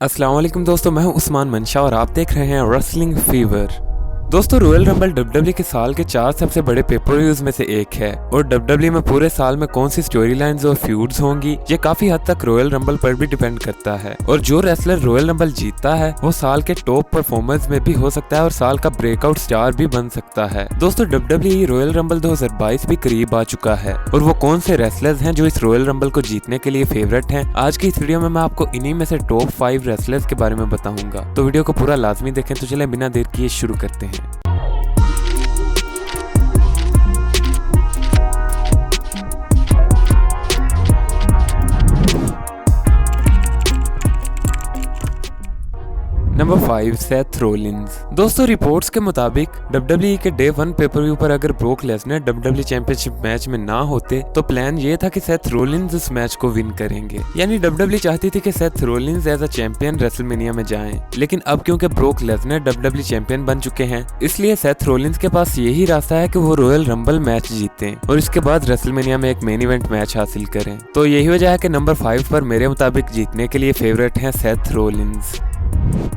अस्सलाम वालेकुम दोस्तों, मैं हूं उस्मान मंशा और आप देख रहे हैं रेसलिंग फीवर। दोस्तों, रॉयल रंबल डब्ल्यूडब्ल्यू के साल के 4 सबसे बड़े पेपर व्यूज में से एक है और डब्ल्यूडब्ल्यू में पूरे साल में कौन सी स्टोरी लाइन्स और फ्यूड्स होंगी ये काफी हद तक रॉयल रंबल पर भी डिपेंड करता है। और जो रेसलर रॉयल रंबल जीतता है वो साल के टॉप परफॉर्मर्स में भी हो सकता है और साल का ब्रेकआउट स्टार भी बन सकता है। दोस्तों, डब्ल्यूडब्ल्यू रॉयल रंबल 2022 भी करीब आ चुका है और वो कौन से रेसलर्स हैं जो इस रॉयल रंबल को जीतने के लिए फेवरेट हैं। आज की इस वीडियो में मैं आपको इन्हीं में से टॉप 5 रेसलर्स के बारे में बताऊंगा, तो वीडियो को पूरा लाजमी देखें। तो चले बिना देर किए शुरू करते हैं। Number 5, Seth Rollins. दोस्तों, रिपोर्ट्स के मुताबिक डब्ल्यूडब्ल्यू के डे 1 पेपर व्यू पर अगर Brock Lesnar WWE championship match में ना होते तो प्लान ये था कि सेथ रोलिंस इस मैच को विन करेंगे। यानी डब्ल्यूडब्ल्यू चाहती थी कि Seth Rollins as a champion WrestleMania में जाएं, लेकिन अब क्योंकि ब्रोक लेसनर डब्ल्यूडब्ल्यू चैंपियन बन चुके हैं इसलिए सेथ रोलिंस के पास यही रास्ता है कि वो रॉयल रंबल मैच जीतें और इसके बाद रेसलमेनिया में एक मेन इवेंट मैच हासिल करें। तो यही वजह है कि नंबर 5 पर मेरे मुताबिक जीतने के लिए फेवरेट हैं Seth Rollins.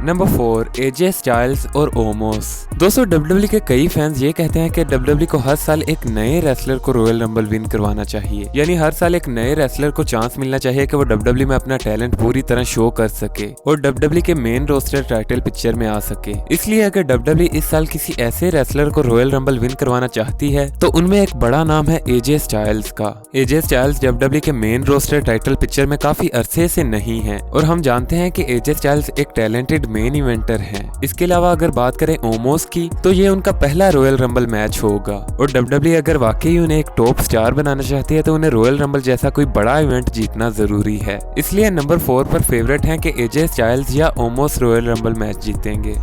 Number 4, AJ Styles और ओमोस। दोस्तों, डब्ल्यूडब्ल्यू के कई फैंस ये कहते हैं कि डब्ल्यूडब्ल्यू को हर साल एक नए रेसलर को रॉयल रंबल विन करवाना चाहिए। यानी हर साल एक नए रेसलर को चांस मिलना चाहिए कि वो डब्ल्यूडब्ल्यू में अपना टैलेंट पूरी तरह शो कर सके और डब्ल्यूडब्ल्यू के मेन रोस्टर टाइटल पिक्चर में आ सके। इसलिए अगर डब्ल्यूडब्ल्यू इस साल किसी ऐसे रेसलर को रॉयल रंबल विन करवाना चाहती है तो उनमें एक बड़ा नाम है एजे स्टाइल्स का। एजे स्टाइल्स डब्ल्यूडब्ल्यू के मेन रोस्टर टाइटल पिक्चर में काफी अरसे से नहीं है और हम जानते हैं कि एजे स्टाइल्स एक टैलेंटेड मेन इवेंटर हैं। इसके अलावा अगर बात करें ओमोस की तो ये उनका पहला रॉयल रंबल मैच होगा और डब्ल्यूडब्ल्यू अगर वाकई उन्हें एक टॉप स्टार बनाना चाहती है तो उन्हें रॉयल रंबल जैसा कोई बड़ा इवेंट जीतना जरूरी है। इसलिए नंबर 4 पर फेवरेट हैं कि एजे स्टाइल्स या ओमोस रॉयल रंबल मैच जीतेंगे।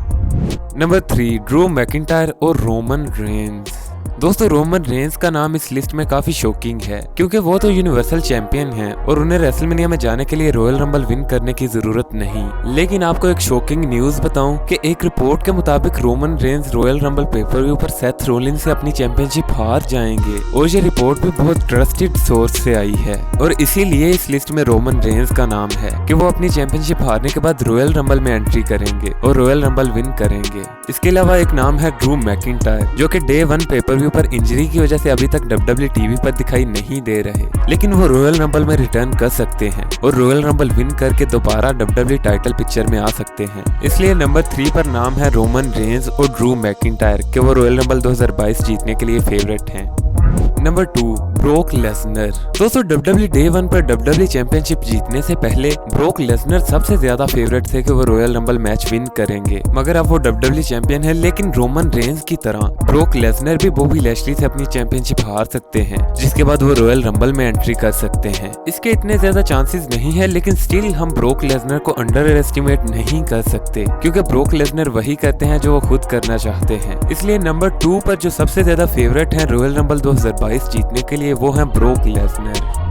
नंबर 3, ड्रू मैकिंटायर और रोमन रेंस। दोस्तों, रोमन रेंस का नाम इस लिस्ट में काफी शॉकिंग है क्योंकि वो तो यूनिवर्सल चैंपियन हैं और उन्हें रेसलमेनिया में जाने के लिए रॉयल रंबल विन करने की जरूरत नहीं। लेकिन आपको एक शॉकिंग न्यूज बताऊं कि एक रिपोर्ट के मुताबिक Roman Reigns royal rumble paper view पर सेथ रोलिंस से अपनी चैंपियनशिप हार जाएंगे और ये रिपोर्ट भी बहुत ट्रस्टेड सोर्स से आई है और इसीलिए इस लिस्ट में रोमन रेंस का नाम है कि वो अपनी चैंपियनशिप हारने के बाद रॉयल रंबल में एंट्री करेंगे और रॉयल रंबल विन करेंगे। इसके अलावा एक नाम है ड्रू मैकिंटायर जो कि डे 1 पेपर व्यू पर इंजरी की वजह से अभी तक डब्ल्यूडब्ल्यू टीवी पर दिखाई नहीं दे रहे, लेकिन वो रॉयल रंबल में रिटर्न कर सकते हैं और रॉयल रंबल विन करके दोबारा डब्ल्यूडब्ल्यू टाइटल पिक्चर में आ सकते हैं। इसलिए नंबर 3 पर नाम है रोमन रेंस और ड्रू मैकिंटायर कि वो रॉयल रंबल 2022 जीतने के लिए फेवरेट हैं। Number 2, broke Lesnar. दोस्तों, डब्ल्यूडब्ल्यू डे 1 पर डब्ल्यूडब्ल्यू चैंपियनशिप जीतने से पहले ब्रोक लेसनर सबसे ज्यादा फेवरेट थे कि वो रॉयल रंबल मैच विन करेंगे, मगर अब वो डब्ल्यूडब्ल्यू चैंपियन है। लेकिन रोमन रेंस की तरह ब्रोक लेसनर भी बॉबी लैशली से अपनी चैंपियनशिप हार सकते हैं जिसके बाद वो रॉयल रंबल में एंट्री कर सकते हैं। इसके इतने ज्यादा चांसेस नहीं है, लेकिन स्टिल हम ब्रोक लेसनर को अंडर एस्टिमेट नहीं कर सकते क्योंकि ब्रोक लेसनर वही करते हैं जो वो खुद करना चाहते हैं। इसलिए नंबर 2 पर जो सबसे ज्यादा फेवरेट है रॉयल रंबल 2022 जीतने के लिए वो है broke Lesnar.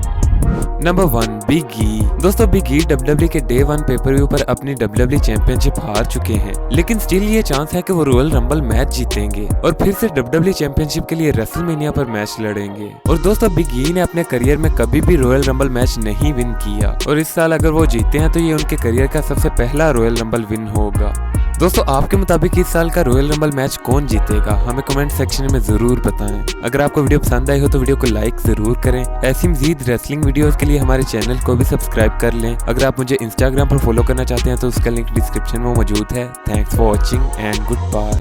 Number 1, big E. दोस्तों, बिग ई डब्ल्यूडब्ल्यू के डे 1 पेपर व्यू पर अपनी डब्ल्यूडब्ल्यू चैंपियनशिप हार चुके हैं, लेकिन स्टिल ये चांस है कि वो रॉयल रंबल मैच जीतेंगे और फिर से डब्ल्यूडब्ल्यू चैंपियनशिप के लिए रेसलमेनिया पर मैच लड़ेंगे। और दोस्तों, बिग ई ने अपने करियर में कभी भी रॉयल रंबल मैच नहीं विन किया और इस साल अगर वो जीते हैं तो ये उनके करियर का सबसे पहला रॉयल रंबल विन होगा। दोस्तों, आपके मुताबिक इस साल का रॉयल रंबल मैच कौन जीतेगा हमें कमेंट सेक्शन में जरूर बताएं। अगर आपको वीडियो पसंद आई हो तो वीडियो को लाइक जरूर करें। ऐसी मजीद रेसलिंग वीडियोस के लिए हमारे चैनल को भी सब्सक्राइब कर लें। अगर आप मुझे इंस्टाग्राम पर फॉलो करना चाहते हैं तो उसका लिंक डिस्क्रिप्शन में मौजूद है। Thanks for watching and good bye.